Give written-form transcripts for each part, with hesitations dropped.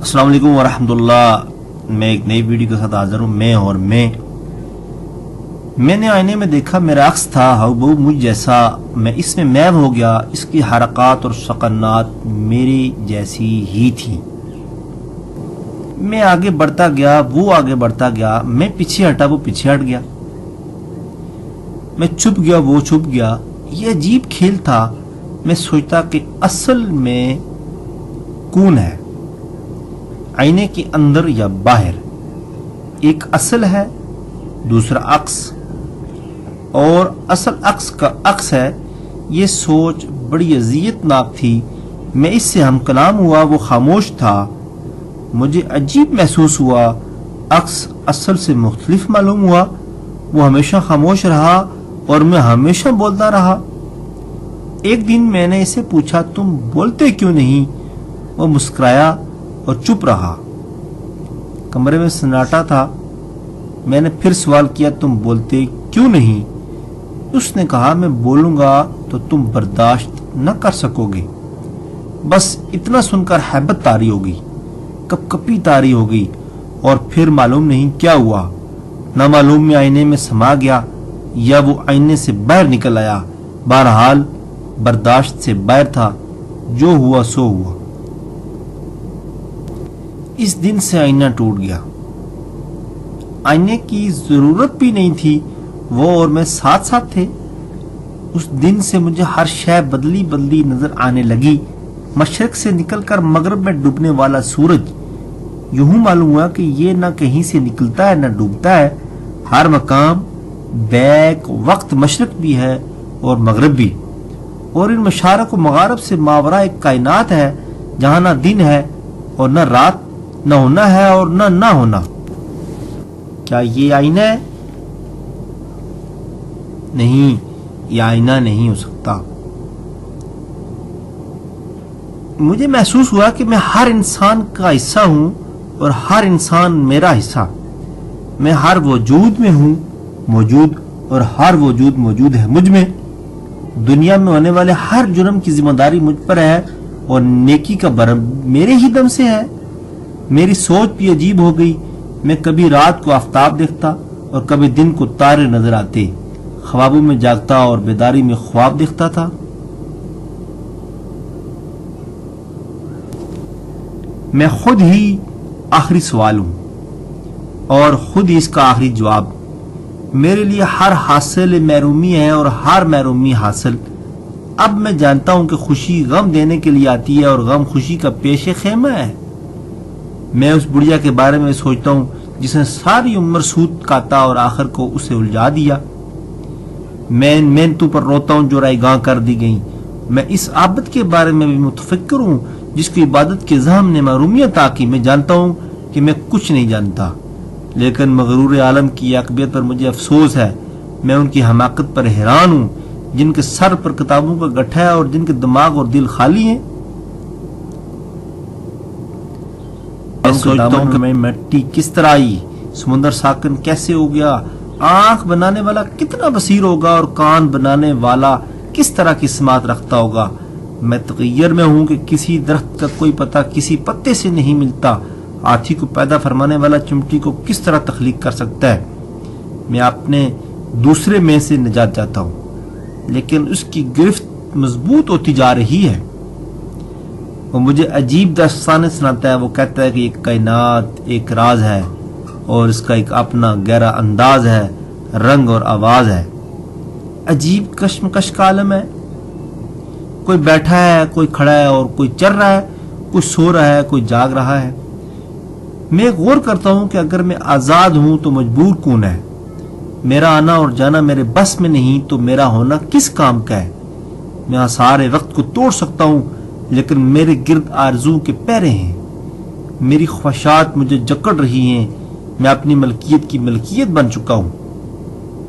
السلام علیکم ورحمۃ اللہ. میں ایک نئی ویڈیو کے ساتھ حاضر ہوں. میں نے آئینے میں دیکھا میرا عکس تھا ہو بہو مجھ جیسا. میں اس میں محو ہو گیا. اس کی حرکات اور سکنات میری جیسی ہی تھی. میں آگے بڑھتا گیا، وہ آگے بڑھتا گیا. میں پیچھے ہٹا، وہ پیچھے ہٹ گیا. میں چھپ گیا، وہ چھپ گیا. یہ عجیب کھیل تھا. میں سوچتا کہ اصل میں کون ہے، آئینے کے اندر یا باہر؟ ایک اصل ہے، دوسرا عکس، اور اصل عکس کا عکس ہے. یہ سوچ بڑی اذیت ناک تھی. میں اس سے ہم کلام ہوا، وہ خاموش تھا. مجھے عجیب محسوس ہوا. عکس اصل سے مختلف معلوم ہوا. وہ ہمیشہ خاموش رہا اور میں ہمیشہ بولتا رہا. ایک دن میں نے اسے پوچھا، تم بولتے کیوں نہیں؟ وہ مسکرایا اور چپ رہا. کمرے میں سناٹا تھا. میں نے پھر سوال کیا، تم بولتے کیوں نہیں؟ اس نے کہا، میں بولوں گا تو تم برداشت نہ کر سکو گے. بس اتنا سن کر ہیبت طاری ہوگی، کپ کپی طاری ہوگی، اور پھر معلوم نہیں کیا ہوا. نہ معلوم میں آئینے میں سما گیا یا وہ آئینے سے باہر نکل آیا. بہرحال برداشت سے باہر تھا. جو ہوا سو ہوا. اس دن سے آئینہ ٹوٹ گیا. آئینے کی ضرورت بھی نہیں تھی. وہ اور میں ساتھ ساتھ تھے. اس دن سے مجھے ہر شے بدلی بدلی نظر آنے لگی. مشرق سے نکل کر مغرب میں ڈوبنے والا سورج یوں معلوم ہوا کہ یہ نہ کہیں سے نکلتا ہے نہ ڈوبتا ہے. ہر مقام بیک وقت مشرق بھی ہے اور مغرب بھی، اور ان مشارق و مغارب سے ماورا ایک کائنات ہے جہاں نہ دن ہے اور نہ رات، نہ ہونا ہے اور نہ ہونا. کیا یہ آئینہ ہے؟ نہیں، یہ آئینہ نہیں ہو سکتا. مجھے محسوس ہوا کہ میں ہر انسان کا حصہ ہوں اور ہر انسان میرا حصہ. میں ہر وجود میں ہوں موجود، اور ہر وجود موجود ہے مجھ میں. دنیا میں ہونے والے ہر جرم کی ذمہ داری مجھ پر ہے اور نیکی کا برم میرے ہی دم سے ہے. میری سوچ بھی عجیب ہو گئی. میں کبھی رات کو آفتاب دیکھتا اور کبھی دن کو تارے نظر آتے. خوابوں میں جاگتا اور بیداری میں خواب دیکھتا تھا. میں خود ہی آخری سوال ہوں اور خود ہی اس کا آخری جواب. میرے لیے ہر حاصل محرومی ہے اور ہر محرومی حاصل. اب میں جانتا ہوں کہ خوشی غم دینے کے لیے آتی ہے اور غم خوشی کا پیش خیمہ ہے. میں اس بڑھیا کے بارے میں سوچتا ہوں جس نے ساری عمر سود کاتا اور آخر کو اسے الجھا دیا. میں ان محنتوں پر روتا ہوں جو رائے گاں کر دی گئیں. میں اس عابد کے بارے میں بھی متفکر ہوں جس کی عبادت کے ذہن نے محرومیت آکی. میں جانتا ہوں کہ میں کچھ نہیں جانتا، لیکن مغرور عالم کی عاقبت پر مجھے افسوس ہے. میں ان کی حماقت پر حیران ہوں جن کے سر پر کتابوں کا گٹھا ہے اور جن کے دماغ اور دل خالی ہیں. میں سوچتا ہوں کہ میں مٹی کس طرح آئی، سمندر ساکن کیسے ہو گیا، آنکھ بنانے والا کتنا بصیر ہوگا اور کان بنانے والا کس طرح کی سماعت رکھتا ہوگا. میں تغیر میں ہوں کہ کسی درخت کا کوئی پتہ کسی پتے سے نہیں ملتا. ہاتھی کو پیدا فرمانے والا چمٹی کو کس طرح تخلیق کر سکتا ہے. میں اپنے دوسرے میں سے نجات چاہتا ہوں، لیکن اس کی گرفت مضبوط ہوتی جا رہی ہے. وہ مجھے عجیب داستانیں سناتا ہے. وہ کہتا ہے کہ یہ کائنات ایک راز ہے اور اس کا ایک اپنا گہرا انداز ہے، رنگ اور آواز ہے. عجیب کشمکش کا عالم ہے. کوئی بیٹھا ہے، کوئی کھڑا ہے اور کوئی چل رہا ہے، کوئی سو رہا ہے، کوئی جاگ رہا ہے. میں غور کرتا ہوں کہ اگر میں آزاد ہوں تو مجبور کون ہے؟ میرا آنا اور جانا میرے بس میں نہیں تو میرا ہونا کس کام کا ہے؟ میں سارے وقت کو توڑ سکتا ہوں، لیکن میرے گرد آرزو کے پیرے ہیں. میری خواہشات مجھے جکڑ رہی ہیں. میں اپنی ملکیت کی ملکیت بن چکا ہوں.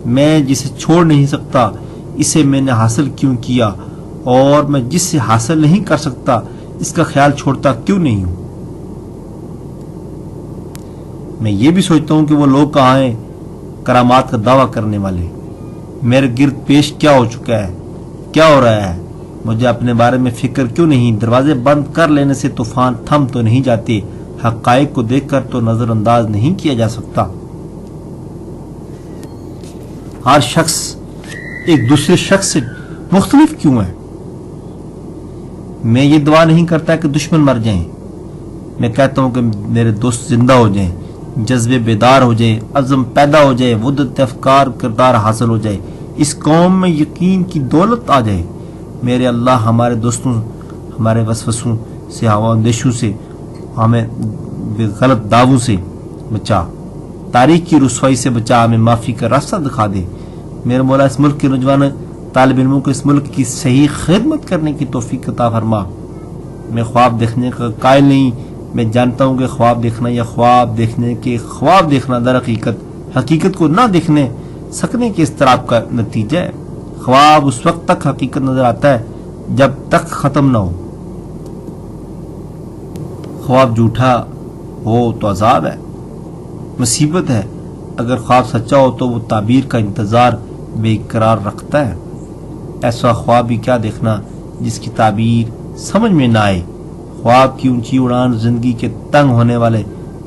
میں جسے چھوڑ نہیں سکتا اسے میں نے حاصل کیوں کیا، اور میں جس سے حاصل نہیں کر سکتا اس کا خیال چھوڑتا کیوں نہیں ہوں. میں یہ بھی سوچتا ہوں کہ وہ لوگ کہاں ہیں کرامات کا دعویٰ کرنے والے. میرے گرد پیش کیا ہو چکا ہے، کیا ہو رہا ہے؟ مجھے اپنے بارے میں فکر کیوں نہیں؟ دروازے بند کر لینے سے طوفان تھم تو نہیں جاتے، حقائق کو دیکھ کر تو نظر انداز نہیں کیا جا سکتا۔ ہر شخص ایک دوسرے شخص سے مختلف کیوں ہے؟ میں یہ دعا نہیں کرتا کہ دشمن مر جائیں، میں کہتا ہوں کہ میرے دوست زندہ ہو جائیں، جذبے بیدار ہو جائیں، عزم پیدا ہو جائے، وحدت افکار کردار حاصل ہو جائے، اس قوم میں یقین کی دولت آ جائے۔ میرے اللہ ہمارے دوستوں، ہمارے وسوسوں سے، ہوا اندیشوں سے، ہمیں غلط دعووں سے بچا، تاریخ کی رسوائی سے بچا، ہمیں معافی کا راستہ دکھا دے۔ میرے مولا اس ملک کے نوجوان طالب علموں کو اس ملک کی صحیح خدمت کرنے کی توفیق عطا فرما۔ میں خواب دیکھنے کا قائل نہیں، میں جانتا ہوں کہ خواب دیکھنا یا خواب دیکھنے کے خواب دیکھنا در حقیقت کو نہ دیکھنے سکنے کے اضطراب کا نتیجہ ہے۔ خواب اس وقت تک حقیقت نظر آتا ہے جب تک ختم نہ ہو۔ خواب جھوٹا ہو تو عذاب ہے، مصیبت ہے۔ اگر خواب سچا ہو تو وہ تعبیر کا انتظار بے قرار رکھتا ہے۔ ایسا خواب بھی کیا دیکھنا جس کی تعبیر سمجھ میں نہ آئے۔ خواب کی اونچی اڑان زندگی کے تنگ ہونے والے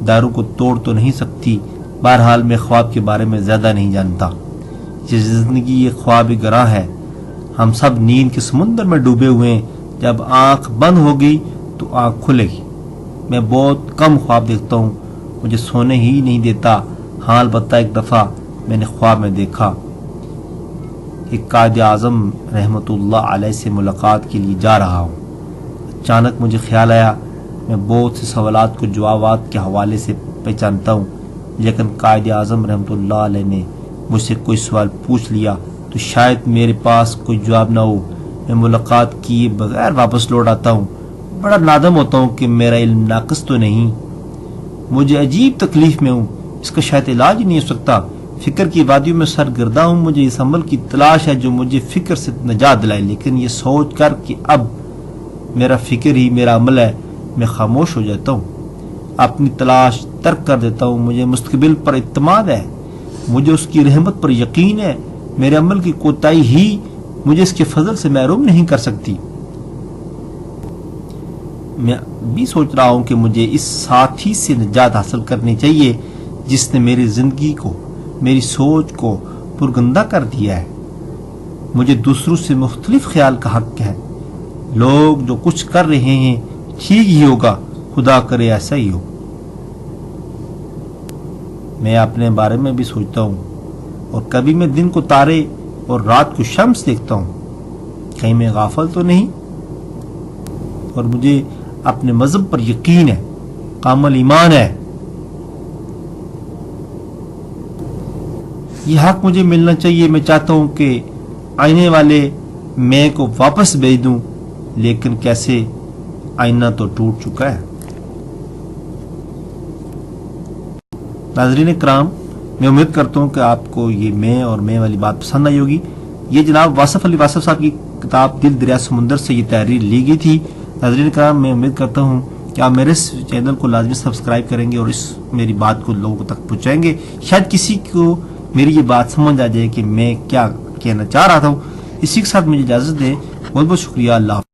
داروں کو توڑ تو نہیں سکتی۔ بہرحال میں خواب کے بارے میں زیادہ نہیں جانتا۔ یہ زندگی ایک خواب گراں ہے، ہم سب نیند کے سمندر میں ڈوبے ہوئے ہیں۔ جب آنکھ بند ہوگی تو آنکھ کھلے گی۔ میں بہت کم خواب دیکھتا ہوں، مجھے سونے ہی نہیں دیتا۔ ہاں البتہ ایک دفعہ میں نے خواب میں دیکھا ایک قائد اعظم رحمت اللہ علیہ سے ملاقات کے لیے جا رہا ہوں۔ اچانک مجھے خیال آیا میں بہت سے سوالات کو جوابات کے حوالے سے پہچانتا ہوں، لیکن قائد اعظم رحمت اللہ علیہ نے مجھ سے کوئی سوال پوچھ لیا تو شاید میرے پاس کوئی جواب نہ ہو، میں ملاقات کیے بغیر واپس لوٹ آتا ہوں۔ بڑا نادم ہوتا ہوں کہ میرا علم ناقص تو نہیں، مجھے عجیب تکلیف میں ہوں، اس کا شاید علاج ہی نہیں ہو سکتا۔ فکر کی وادیوں میں سرگرداں ہوں، مجھے اس عمل کی تلاش ہے جو مجھے فکر سے نجات دلائے، لیکن یہ سوچ کر کہ اب میرا فکر ہی میرا عمل ہے، میں خاموش ہو جاتا ہوں، اپنی تلاش ترک کر دیتا ہوں۔ مجھے مستقبل پر اعتماد ہے، مجھے اس کی رحمت پر یقین ہے، میرے عمل کی کوتاہی ہی مجھے اس کے فضل سے محروم نہیں کر سکتی۔ میں بھی سوچ رہا ہوں کہ مجھے اس ساتھی سے نجات حاصل کرنی چاہیے جس نے میری زندگی کو، میری سوچ کو پرگندہ کر دیا ہے۔ مجھے دوسروں سے مختلف خیال کا حق ہے۔ لوگ جو کچھ کر رہے ہیں ٹھیک ہی ہوگا، خدا کرے ایسا ہی ہو۔ میں اپنے بارے میں بھی سوچتا ہوں، اور کبھی میں دن کو تارے اور رات کو شمس دیکھتا ہوں، کہیں میں غافل تو نہیں؟ اور مجھے اپنے مذہب پر یقین ہے، کامل ایمان ہے۔ یہ حق مجھے ملنا چاہیے۔ میں چاہتا ہوں کہ آئینے والے میں کو واپس بھیج دوں، لیکن کیسے؟ آئینہ تو ٹوٹ چکا ہے۔ ناظرین کرام، میں امید کرتا ہوں کہ آپ کو یہ میں والی بات پسند آئی ہوگی۔ یہ جناب واصف علی واصف صاحب کی کتاب دل دریا سمندر سے یہ تحریر لی گئی تھی۔ ناظرین کرام، میں امید کرتا ہوں کہ آپ میرے اس چینل کو لازمی سبسکرائب کریں گے اور اس میری بات کو لوگوں تک پہنچائیں گے۔ شاید کسی کو میری یہ بات سمجھ آ جائے کہ میں کیا کہنا چاہ رہا تھا۔ اسی کے ساتھ مجھے اجازت دیں، بہت بہت شکریہ، اللہ حافظ۔